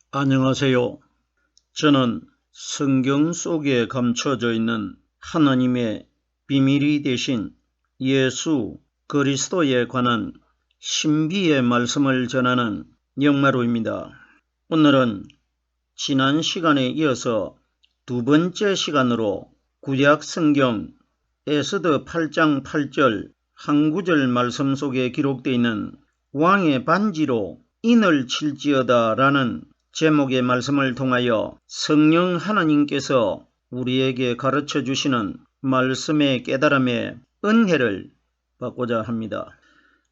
안녕하세요. 저는 성경 속에 감춰져 있는 하나님의 비밀이 되신 예수 그리스도에 관한 신비의 말씀을 전하는 영마루입니다. 오늘은 지난 시간에 이어서 두 번째 시간으로 구약 성경 에스더 8장 8절 한 구절 말씀 속에 기록되어 있는 왕의 반지로 인을 칠지어다 라는 제목의 말씀을 통하여 성령 하나님께서 우리에게 가르쳐 주시는 말씀의 깨달음의 은혜를 받고자 합니다.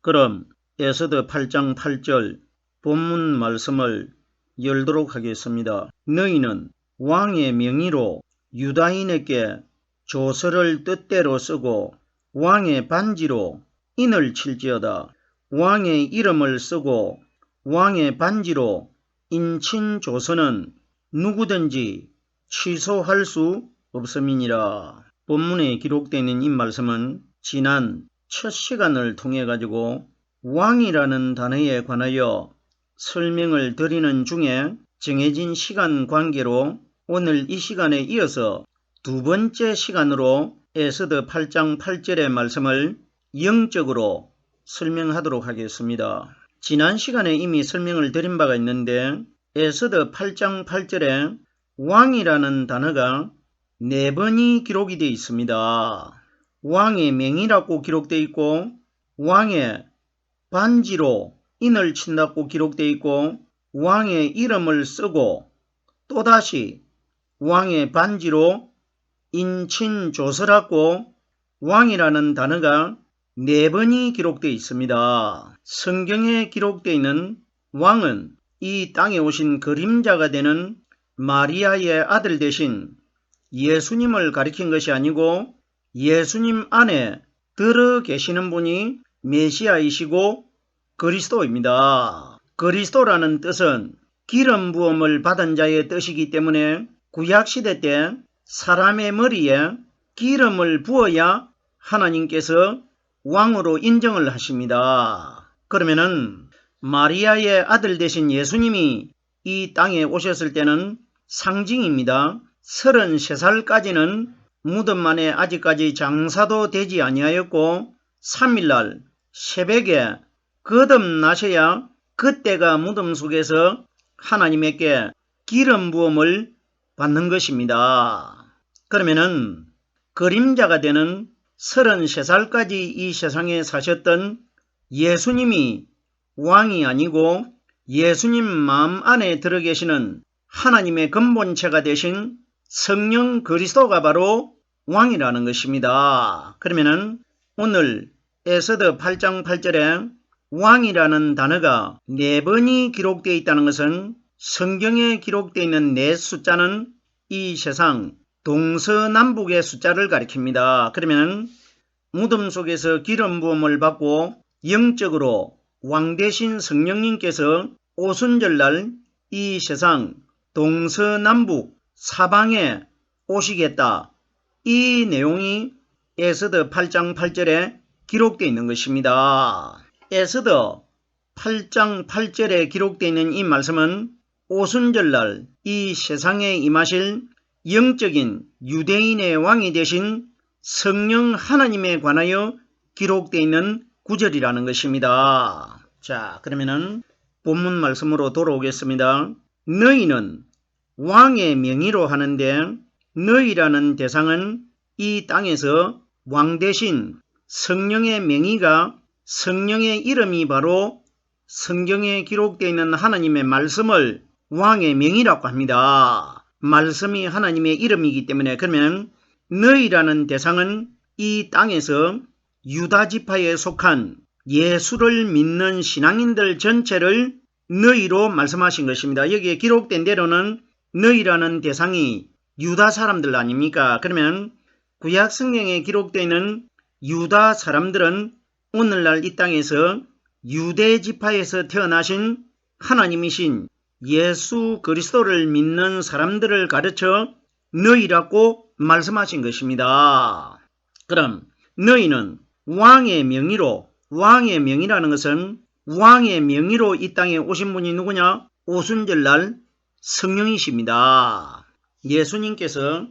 그럼 에스더 8장 8절 본문 말씀을 열도록 하겠습니다. 너희는 왕의 명의로 유다인에게 조서를 뜻대로 쓰고 왕의 반지로 인을 칠지어다. 왕의 이름을 쓰고 왕의 반지로 인친 조서는 누구든지 취소할 수 없음이니라. 본문에 기록되어 있는 이 말씀은 지난 첫 시간을 통해 가지고 왕이라는 단어에 관하여 설명을 드리는 중에 정해진 시간 관계로 오늘 이 시간에 이어서 두 번째 시간으로 에스더 8장 8절의 말씀을 영적으로 설명하도록 하겠습니다. 지난 시간에 이미 설명을 드린 바가 있는데 에스더 8장 8절에 왕이라는 단어가 4번이 기록이 되어 있습니다. 왕의 명의라고 기록되어 있고 왕의 반지로 인을 친다고 기록되어 있고 왕의 이름을 쓰고 또다시 왕의 반지로 인친 조서라고 왕이라는 단어가 4번이 기록되어 있습니다. 성경에 기록되어 있는 왕은 이 땅에 오신 그림자가 되는 마리아의 아들 되신 예수님을 가리킨 것이 아니고 예수님 안에 들어 계시는 분이 메시아이시고 그리스도입니다. 그리스도라는 뜻은 기름 부음을 받은 자의 뜻이기 때문에 구약시대 때 사람의 머리에 기름을 부어야 하나님께서 왕으로 인정을 하십니다. 그러면은 마리아의 아들 되신 예수님이 이 땅에 오셨을 때는 상징입니다. 33살까지는 무덤 안에 아직까지 장사도 되지 아니하였고 3일날 새벽에 거듭나셔야 그때가 무덤 속에서 하나님께 기름 부음을 받는 것입니다. 그러면은 그림자가 되는 33살까지 이 세상에 사셨던 예수님이 왕이 아니고 예수님 마음 안에 들어 계시는 하나님의 근본체가 되신 성령 그리스도가 바로 왕이라는 것입니다. 그러면은 오늘 에스더 8장 8절에 왕이라는 단어가 4번이 기록되어 있다는 것은 성경에 기록되어 있는 4 숫자는 이 세상 동서남북의 숫자를 가리킵니다. 그러면 무덤 속에서 기름 부음을 받고 영적으로 왕 되신 성령님께서 오순절날 이 세상 동서남북 사방에 오시겠다. 이 내용이 에스더 8장 8절에 기록되어 있는 것입니다. 에스더 8장 8절에 기록되어 있는 이 말씀은 오순절날 이 세상에 임하실 영적인 유대인의 왕이 되신 성령 하나님에 관하여 기록되어 있는 구절이라는 것입니다. 자, 그러면은 본문 말씀으로 돌아오겠습니다. 너희는 왕의 명의로 하는데 너희라는 대상은 이 땅에서 왕 대신 성령의 명의가 성령의 이름이 바로 성경에 기록되어 있는 하나님의 말씀을 왕의 명의라고 합니다. 말씀이 하나님의 이름이기 때문에 그러면 너희라는 대상은 이 땅에서 유다 지파에 속한 예수를 믿는 신앙인들 전체를 너희로 말씀하신 것입니다. 여기에 기록된 대로는 너희라는 대상이 유다 사람들 아닙니까? 그러면 구약 성경에 기록되어 있는 유다 사람들은 오늘날 이 땅에서 유대 지파에서 태어나신 하나님이신 예수 그리스도를 믿는 사람들을 가르쳐 너희라고 말씀하신 것입니다. 그럼 너희는 왕의 명의로, 왕의 명의라는 것은 왕의 명의로 이 땅에 오신 분이 누구냐? 오순절날 성령이십니다. 예수님께서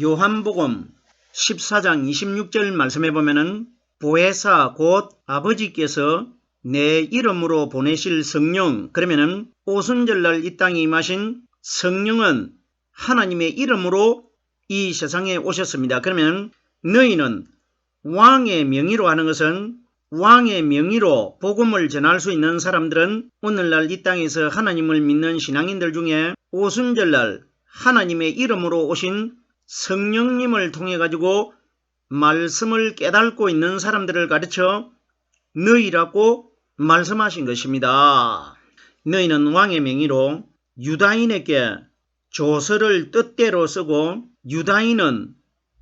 요한복음 14장 26절 말씀해 보면은 보혜사 곧 아버지께서 내 이름으로 보내실 성령, 그러면은 오순절날 이 땅에 임하신 성령은 하나님의 이름으로 이 세상에 오셨습니다. 그러면 너희는 왕의 명의로 하는 것은 왕의 명의로 복음을 전할 수 있는 사람들은 오늘날 이 땅에서 하나님을 믿는 신앙인들 중에 오순절날 하나님의 이름으로 오신 성령님을 통해 가지고 말씀을 깨닫고 있는 사람들을 가르쳐 너희라고 말씀하신 것입니다. 너희는 왕의 명의로 유다인에게 조서를 뜻대로 쓰고, 유다인은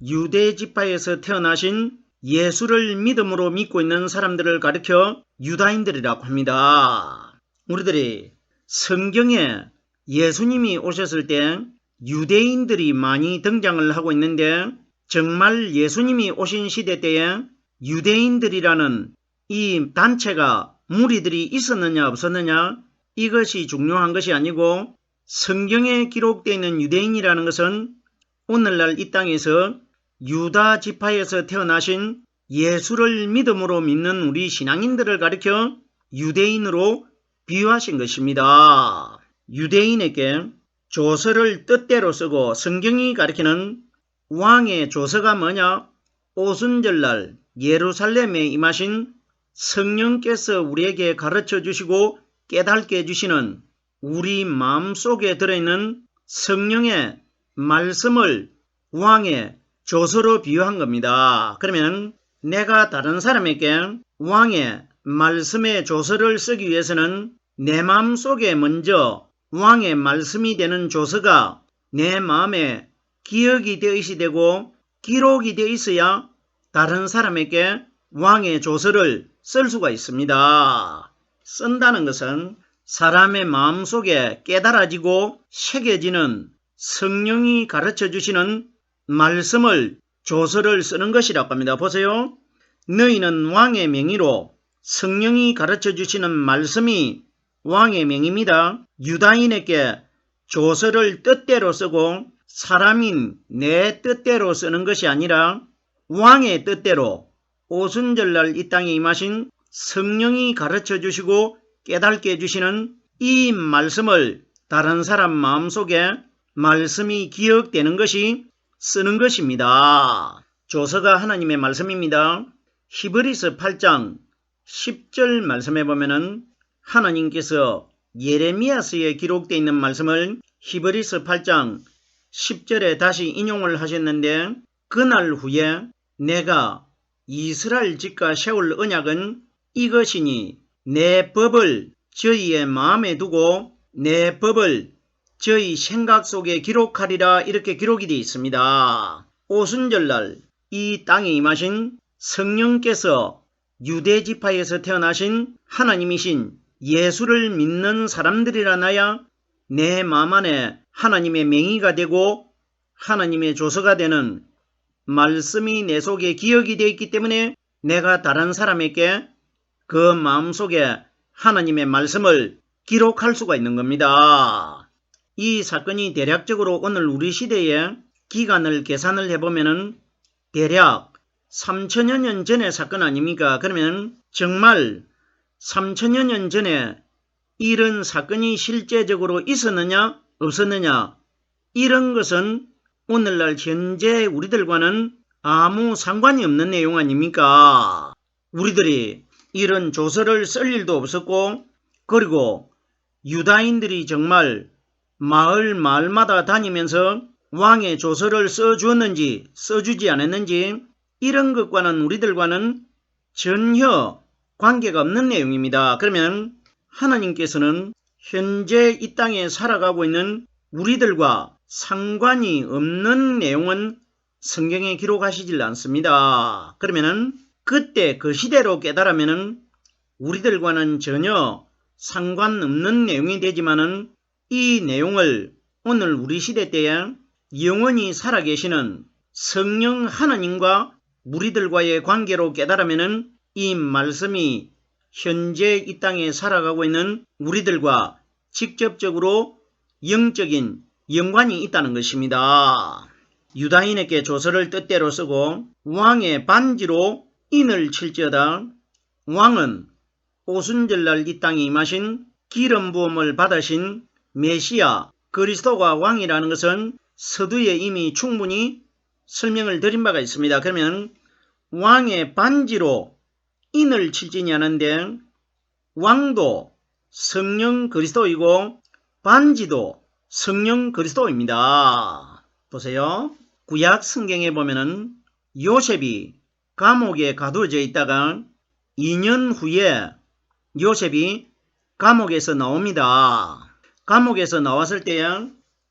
유대 지파에서 태어나신 예수를 믿음으로 믿고 있는 사람들을 가리켜 유다인들이라고 합니다. 우리들이 성경에 예수님이 오셨을 때 유대인들이 많이 등장을 하고 있는데, 정말 예수님이 오신 시대 때에 유대인들이라는 이 단체가 무리들이 있었느냐 없었느냐, 이것이 중요한 것이 아니고 성경에 기록되어 있는 유대인이라는 것은 오늘날 이 땅에서 유다 지파에서 태어나신 예수를 믿음으로 믿는 우리 신앙인들을 가리켜 유대인으로 비유하신 것입니다. 유대인에게 조서를 뜻대로 쓰고, 성경이 가리키는 왕의 조서가 뭐냐? 오순절날 예루살렘에 임하신 성령께서 우리에게 가르쳐 주시고 깨닫게 해주시는 우리 마음속에 들어있는 성령의 말씀을 왕의 조서로 비유한 겁니다. 그러면 내가 다른 사람에게 왕의 말씀의 조서를 쓰기 위해서는 내 마음속에 먼저 왕의 말씀이 되는 조서가 내 마음에 기억이 되어 있어야 되고 기록이 되어 있어야 다른 사람에게 왕의 조서를 쓸 수가 있습니다. 쓴다는 것은 사람의 마음속에 깨달아지고 새겨지는 성령이 가르쳐 주시는 말씀을 조서를 쓰는 것이라고 합니다. 보세요. 너희는 왕의 명의로, 성령이 가르쳐 주시는 말씀이 왕의 명입니다. 유다인에게 조서를 뜻대로 쓰고 사람인 내 뜻대로 쓰는 것이 아니라 왕의 뜻대로 오순절날 이 땅에 임하신 성령이 가르쳐 주시고 깨닫게 해주시는 이 말씀을 다른 사람 마음속에 말씀이 기억되는 것이 쓰는 것입니다. 조서가 하나님의 말씀입니다. 히브리서 8장 10절 말씀해 보면은 하나님께서 예레미야서에 기록되어 있는 말씀을 히브리서 8장 10절에 다시 인용을 하셨는데, 그날 후에 내가 이스라엘 집과 세울 언약은 이것이니 내 법을 저희의 마음에 두고 내 법을 저희 생각 속에 기록하리라, 이렇게 기록이 되어 있습니다. 오순절날 이 땅에 임하신 성령께서 유대 지파에서 태어나신 하나님이신 예수를 믿는 사람들이라나야 내 마음 안에 하나님의 맹의가 되고 하나님의 조서가 되는 말씀이 내 속에 기억이 되어 있기 때문에 내가 다른 사람에게 그 마음속에 하나님의 말씀을 기록할 수가 있는 겁니다. 이 사건이 대략적으로 오늘 우리 시대의 기간을 계산을 해보면 대략 3000여 년 전의 사건 아닙니까? 그러면 정말 3000여 년 전에 이런 사건이 실제적으로 있었느냐 없었느냐, 이런 것은 오늘날 현재 우리들과는 아무 상관이 없는 내용 아닙니까? 우리들이 이런 조서를 쓸 일도 없었고, 그리고 유다인들이 정말 마을마다 다니면서 왕의 조서를 써주었는지 써주지 않았는지, 이런 것과는 우리들과는 전혀 관계가 없는 내용입니다. 그러면 하나님께서는 현재 이 땅에 살아가고 있는 우리들과 상관이 없는 내용은 성경에 기록하시질 않습니다. 그러면은 그때 그 시대로 깨달으면은 우리들과는 전혀 상관없는 내용이 되지만은 이 내용을 오늘 우리 시대 때에 영원히 살아계시는 성령 하나님과 우리들과의 관계로 깨달으면은 이 말씀이 현재 이 땅에 살아가고 있는 우리들과 직접적으로 영적인 연관이 있다는 것입니다. 유다인에게 조서를 뜻대로 쓰고 왕의 반지로 인을 칠지어다 왕은 오순절날 이 땅에 임하신 기름 부음을 받으신 메시아 그리스도가 왕이라는 것은 서두에 이미 충분히 설명을 드린 바가 있습니다. 그러면 왕의 반지로 인을 칠지니 하는데 왕도 성령 그리스도이고 반지도 성령 그리스도입니다. 보세요. 구약 성경에 보면은 요셉이 감옥에 가두어져 있다가 2년 후에 요셉이 감옥에서 나옵니다. 감옥에서 나왔을 때에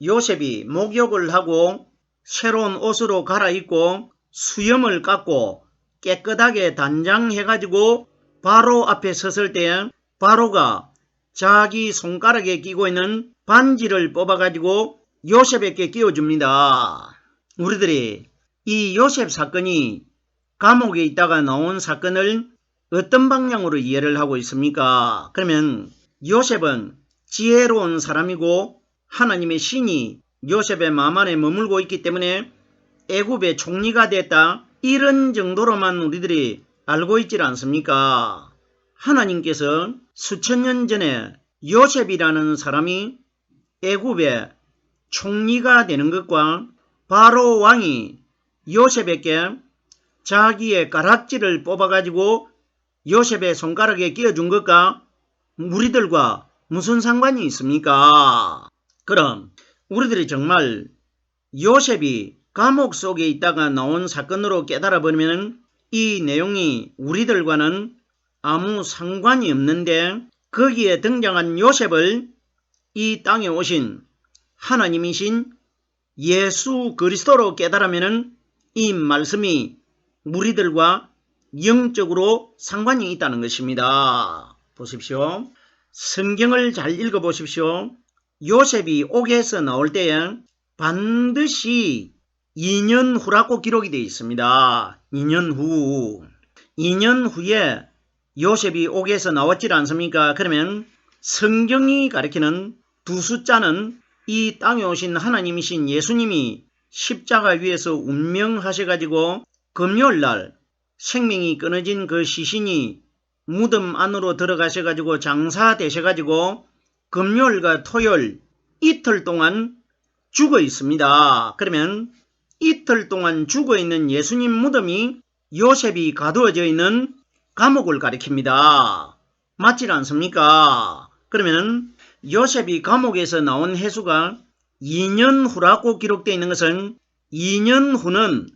요셉이 목욕을 하고 새로운 옷으로 갈아입고 수염을 깎고 깨끗하게 단장해가지고 바로 앞에 섰을 때 바로가 자기 손가락에 끼고 있는 반지를 뽑아가지고 요셉에게 끼워줍니다. 우리들이 이 요셉 사건이 감옥에 있다가 나온 사건을 어떤 방향으로 이해를 하고 있습니까? 그러면 요셉은 지혜로운 사람이고 하나님의 신이 요셉의 마음 안에 머물고 있기 때문에 애굽의 총리가 됐다. 이런 정도로만 우리들이 알고 있질 않습니까? 하나님께서 수천 년 전에 요셉이라는 사람이 애굽의 총리가 되는 것과 바로 왕이 요셉에게 자기의 가락지를 뽑아가지고 요셉의 손가락에 끼워준 것과 우리들과 무슨 상관이 있습니까? 그럼 우리들이 정말 요셉이 감옥 속에 있다가 나온 사건으로 깨달아버리면 이 내용이 우리들과는 아무 상관이 없는데 거기에 등장한 요셉을 이 땅에 오신 하나님이신 예수 그리스도로 깨달으면 이 말씀이 우리들과 영적으로 상관이 있다는 것입니다. 보십시오. 성경을 잘 읽어보십시오. 요셉이 옥에서 나올 때에 반드시 2년 후라고 기록이 되어 있습니다. 2년 후. 2년 후에 요셉이 옥에서 나왔지 않습니까? 그러면 성경이 가리키는 두 숫자는 이 땅에 오신 하나님이신 예수님이 십자가 위에서 운명하셔가지고 금요일날 생명이 끊어진 그 시신이 무덤 안으로 들어가셔가지고 장사되셔가지고 금요일과 토요일 이틀 동안 죽어 있습니다. 그러면 이틀 동안 죽어 있는 예수님 무덤이 요셉이 가두어져 있는 감옥을 가리킵니다. 맞지 않습니까? 그러면 요셉이 감옥에서 나온 해수가 2년 후라고 기록되어 있는 것은 2년 후는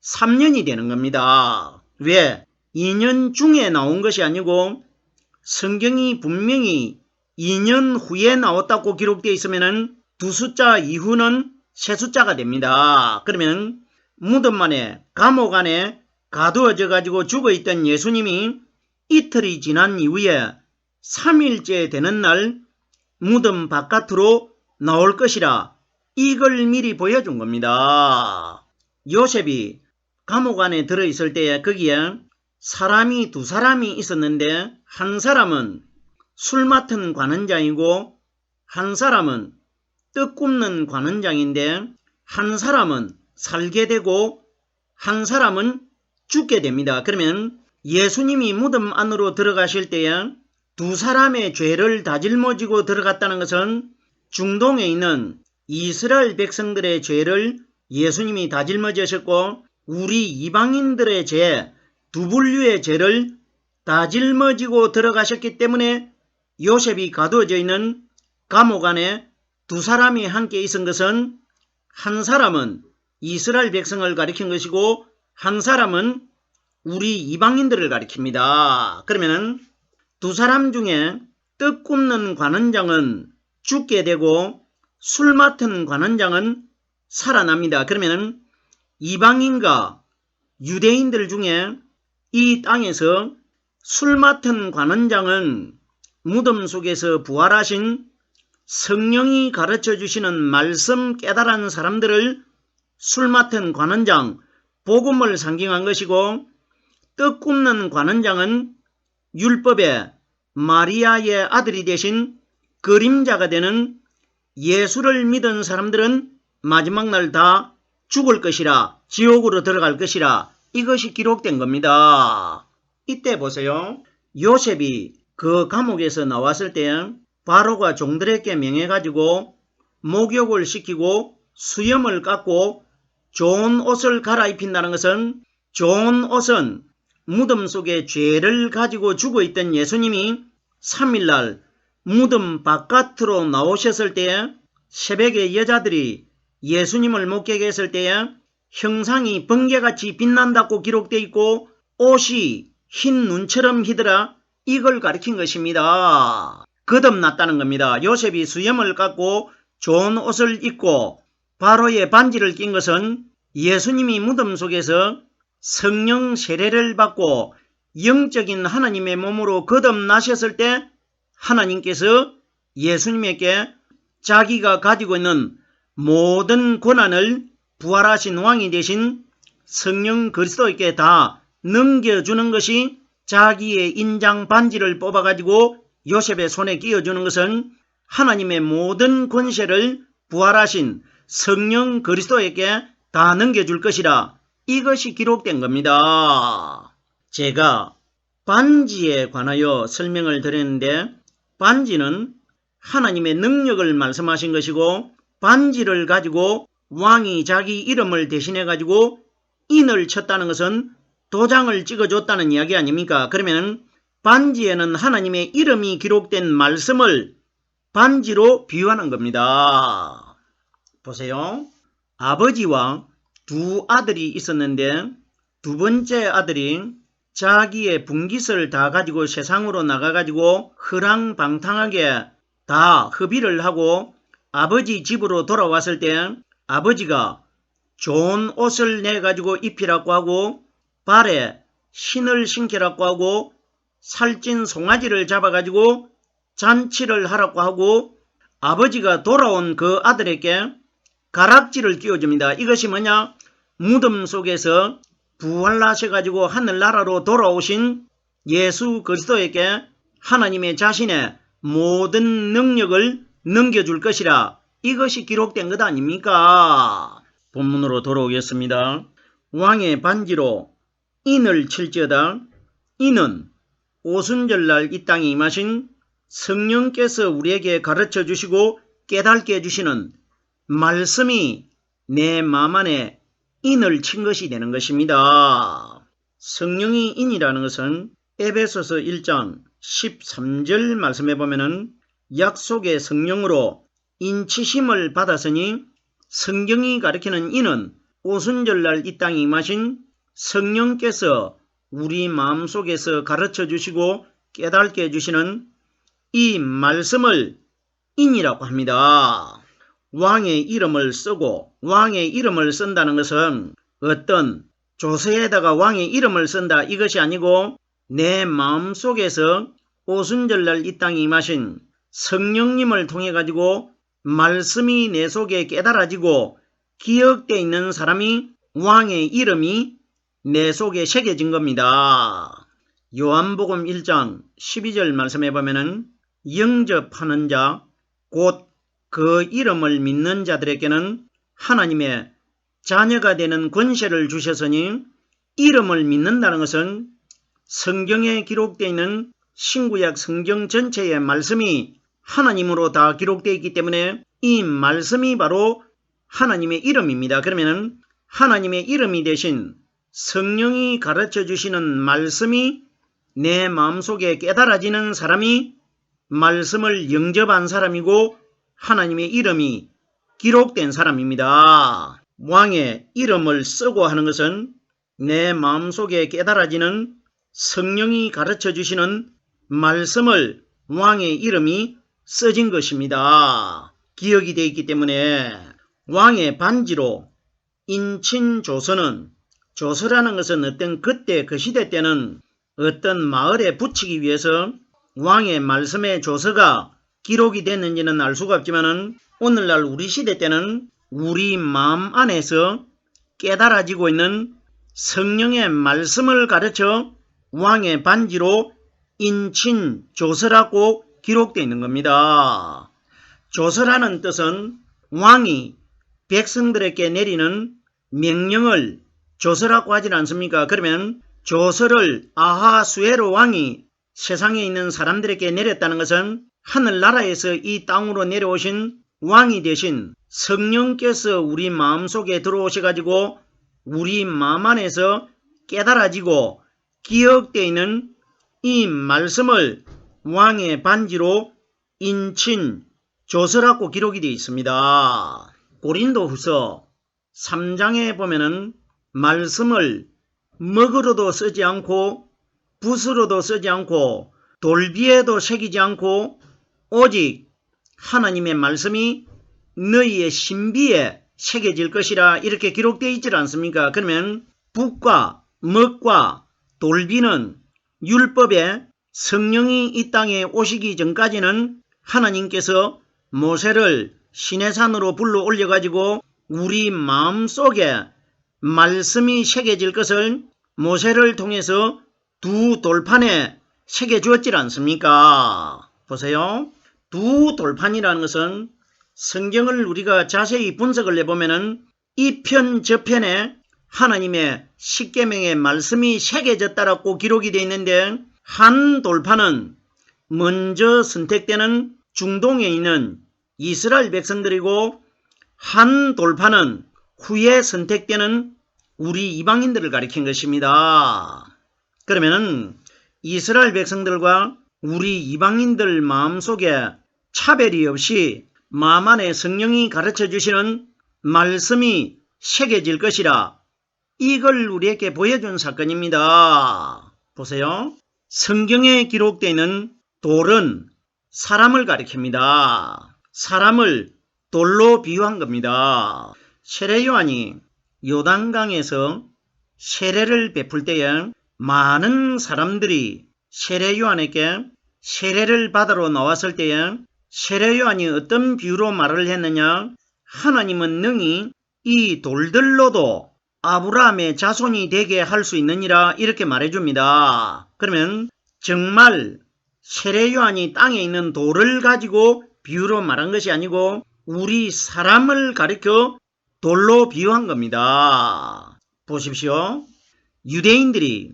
3년이 되는 겁니다. 왜? 2년 중에 나온 것이 아니고 성경이 분명히 2년 후에 나왔다고 기록되어 있으면 두 숫자 이후는 세 숫자가 됩니다. 그러면 무덤 안에 감옥 안에 가두어져 가지고 죽어있던 예수님이 이틀이 지난 이후에 3일째 되는 날 무덤 바깥으로 나올 것이라 이걸 미리 보여준 겁니다. 요셉이 감옥 안에 들어있을 때 거기에 사람이 두 사람이 있었는데 한 사람은 술 맡은 관원장이고 한 사람은 떡 굽는 관원장인데 한 사람은 살게 되고 한 사람은 죽게 됩니다. 그러면 예수님이 무덤 안으로 들어가실 때에 두 사람의 죄를 다 짊어지고 들어갔다는 것은 중동에 있는 이스라엘 백성들의 죄를 예수님이 다 짊어지셨고 우리 이방인들의 죄, 두 분류의 죄를 다 짊어지고 들어가셨기 때문에 요셉이 가두어져 있는 감옥 안에 두 사람이 함께 있은 것은 한 사람은 이스라엘 백성을 가리킨 것이고 한 사람은 우리 이방인들을 가리킵니다. 그러면 두 사람 중에 떡 굽는 관원장은 죽게 되고 술 맡은 관원장은 살아납니다. 그러면 이방인과 유대인들 중에 이 땅에서 술 맡은 관원장은 무덤 속에서 부활하신 성령이 가르쳐 주시는 말씀 깨달은 사람들을 술 맡은 관원장, 복음을 상징한 것이고 떡 굽는 관원장은 율법의 마리아의 아들이 되신 그림자가 되는 예수를 믿은 사람들은 마지막 날 다 죽을 것이라, 지옥으로 들어갈 것이라, 이것이 기록된 겁니다. 이때 보세요. 요셉이 그 감옥에서 나왔을 때 바로가 종들에게 명해가지고 목욕을 시키고 수염을 깎고 좋은 옷을 갈아입힌다는 것은, 좋은 옷은 무덤 속에 죄를 가지고 죽어있던 예수님이 3일날 무덤 바깥으로 나오셨을 때에 새벽에 여자들이 예수님을 목격했을 때에 형상이 번개같이 빛난다고 기록되어 있고 옷이 흰 눈처럼 희더라, 이걸 가리킨 것입니다. 거듭났다는 겁니다. 요셉이 수염을 깎고 좋은 옷을 입고 바로의 반지를 낀 것은 예수님이 무덤 속에서 성령 세례를 받고 영적인 하나님의 몸으로 거듭나셨을 때 하나님께서 예수님에게 자기가 가지고 있는 모든 권한을 부활하신 왕이 되신 성령 그리스도에게 다 넘겨주는 것이, 자기의 인장 반지를 뽑아가지고 요셉의 손에 끼워주는 것은 하나님의 모든 권세를 부활하신 성령 그리스도에게 다 넘겨줄 것이라, 이것이 기록된 겁니다. 제가 반지에 관하여 설명을 드렸는데, 반지는 하나님의 능력을 말씀하신 것이고, 반지를 가지고 왕이 자기 이름을 대신해 가지고 인을 쳤다는 것은 도장을 찍어줬다는 이야기 아닙니까? 그러면 반지에는 하나님의 이름이 기록된 말씀을 반지로 비유하는 겁니다. 보세요. 아버지와 두 아들이 있었는데 두 번째 아들이 자기의 분깃을 다 가지고 세상으로 나가가지고 허랑방탕하게 다 허비를 하고 아버지 집으로 돌아왔을 때 아버지가 좋은 옷을 내가지고 입히라고 하고 발에 신을 신기라고 하고 살찐 송아지를 잡아가지고 잔치를 하라고 하고 아버지가 돌아온 그 아들에게 가락지를 끼워줍니다. 이것이 뭐냐? 무덤 속에서 부활하셔가지고 하늘나라로 돌아오신 예수 그리스도에게 하나님의 자신의 모든 능력을 넘겨줄 것이라, 이것이 기록된 것 아닙니까? 본문으로 돌아오겠습니다. 왕의 반지로 인을 칠지어다. 인은 오순절날 이 땅에 임하신 성령께서 우리에게 가르쳐 주시고 깨닫게 해주시는 말씀이 내 마음 안에 인을 친 것이 되는 것입니다. 성령이 인이라는 것은 에베소서 1장 13절 말씀해 보면은 약속의 성령으로 인치심을 받았으니, 성경이 가리키는 인은 오순절날 이 땅에 임하신 성령께서 우리 마음속에서 가르쳐 주시고 깨닫게 해주시는 이 말씀을 인이라고 합니다. 왕의 이름을 쓰고, 왕의 이름을 쓴다는 것은 어떤 조서에다가 왕의 이름을 쓴다, 이것이 아니고 내 마음속에서 오순절날 이 땅에 임하신 성령님을 통해 가지고 말씀이 내 속에 깨달아지고 기억되어 있는 사람이, 왕의 이름이 내 속에 새겨진 겁니다. 요한복음 1장 12절 말씀해 보면은 영접하는 자, 곧 그 이름을 믿는 자들에게는 하나님의 자녀가 되는 권세를 주셨으니, 이름을 믿는다는 것은 성경에 기록되어 있는 신구약 성경 전체의 말씀이 하나님으로 다 기록되어 있기 때문에 이 말씀이 바로 하나님의 이름입니다. 그러면 하나님의 이름이 되신 성령이 가르쳐 주시는 말씀이 내 마음속에 깨달아지는 사람이 말씀을 영접한 사람이고 하나님의 이름이 기록된 사람입니다. 왕의 이름을 쓰고 하는 것은 내 마음속에 깨달아지는 성령이 가르쳐 주시는 말씀을 왕의 이름이 써진 것입니다. 기억이 되어 있기 때문에 왕의 반지로 인친 조서는, 조서라는 것은 어떤 그때 그 시대 때는 어떤 마을에 붙이기 위해서 왕의 말씀의 조서가 기록이 됐는지는 알 수가 없지만 오늘날 우리 시대 때는 우리 마음 안에서 깨달아지고 있는 성령의 말씀을 가르쳐 왕의 반지로 인친 조서라고 기록되어 있는 겁니다. 조서라는 뜻은 왕이 백성들에게 내리는 명령을 조서라고 하지 않습니까? 그러면 조서를 아하수에로 왕이 세상에 있는 사람들에게 내렸다는 것은 하늘나라에서 이 땅으로 내려오신 왕이 되신 성령께서 우리 마음속에 들어오셔가지고 우리 마음 안에서 깨달아지고 기억되어 있는 이 말씀을 왕의 반지로 인친 조서라고 기록이 되어 있습니다. 고린도후서 3장에 보면은 말씀을 먹으로도 쓰지 않고 붓으로도 쓰지 않고 돌비에도 새기지 않고 오직 하나님의 말씀이 너희의 신비에 새겨질 것이라 이렇게 기록되어 있지 않습니까? 그러면 붓과 먹과 돌비는 율법에 성령이 이 땅에 오시기 전까지는 하나님께서 모세를 시내산으로 불러 올려가지고 우리 마음속에 말씀이 새겨질 것을 모세를 통해서 두 돌판에 새겨주었지 않습니까? 보세요. 두 돌판이라는 것은 성경을 우리가 자세히 분석을 해보면은 이 편 저편에 하나님의 십계명의 말씀이 새겨졌다라고 기록이 되어 있는데 한 돌판은 먼저 선택되는 중동에 있는 이스라엘 백성들이고 한 돌판은 후에 선택되는 우리 이방인들을 가리킨 것입니다. 그러면 이스라엘 백성들과 우리 이방인들 마음속에 차별이 없이 마음 안에 성령이 가르쳐 주시는 말씀이 새겨질 것이라 이걸 우리에게 보여준 사건입니다. 보세요. 성경에 기록되어 있는 돌은 사람을 가리킵니다. 사람을 돌로 비유한 겁니다. 세례요한이 요단강에서 세례를 베풀 때에 많은 사람들이 세례요한에게 세례를 받으러 나왔을 때에 세례요한이 어떤 비유로 말을 했느냐? 하나님은 능히 이 돌들로도 아브라함의 자손이 되게 할 수 있느니라 이렇게 말해줍니다. 그러면 정말 세례요한이 땅에 있는 돌을 가지고 비유로 말한 것이 아니고 우리 사람을 가리켜 돌로 비유한 겁니다. 보십시오. 유대인들이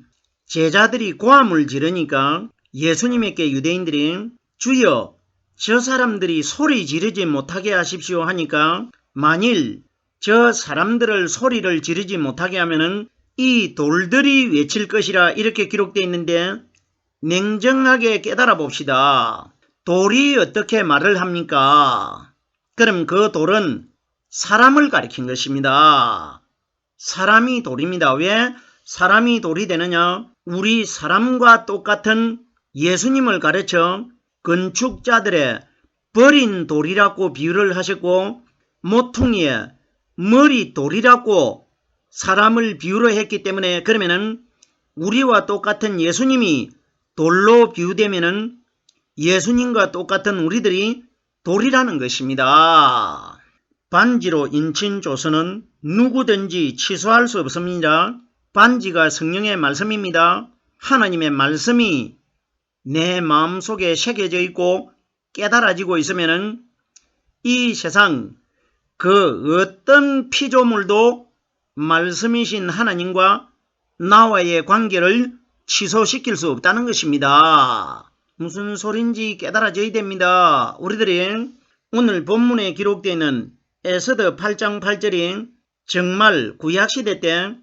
제자들이 고함을 지르니까 예수님에게 유대인들이 주여 저 사람들이 소리 지르지 못하게 하십시오 하니까 만일 저 사람들을 소리를 지르지 못하게 하면은 이 돌들이 외칠 것이라 이렇게 기록되어 있는데 냉정하게 깨달아 봅시다. 돌이 어떻게 말을 합니까? 그럼 그 돌은 사람을 가리킨 것입니다. 사람이 돌입니다. 왜 사람이 돌이 되느냐? 우리 사람과 똑같은 예수님을 가르쳐 건축자들의 버린 돌이라고 비유를 하셨고 모퉁이에 머리 돌이라고 사람을 비유를 했기 때문에 그러면은 우리와 똑같은 예수님이 돌로 비유되면은 예수님과 똑같은 우리들이 돌이라는 것입니다. 반지로 인친 조서는 누구든지 취소할 수 없습니다. 반지가 성령의 말씀입니다. 하나님의 말씀이 내 마음속에 새겨져 있고 깨달아지고 있으면은 이 세상 그 어떤 피조물도 말씀이신 하나님과 나와의 관계를 취소시킬 수 없다는 것입니다. 무슨 소린지 깨달아져야 됩니다. 우리들이 오늘 본문에 기록되어 있는 에스더 8장 8절이 정말 구약시대 때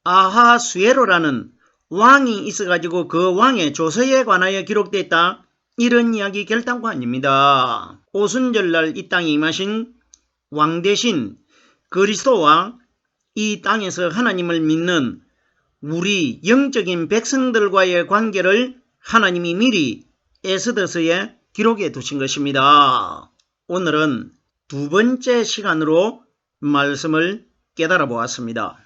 아하수에로라는 왕이 있어가지고 그 왕의 조서에 관하여 기록되어 있다. 이런 이야기 결단코 아닙니다. 오순절날 이 땅에 임하신 왕 대신 그리스도와 이 땅에서 하나님을 믿는 우리 영적인 백성들과의 관계를 하나님이 미리 에스더서에 기록해 두신 것입니다. 오늘은 두 번째 시간으로 말씀을 깨달아 보았습니다.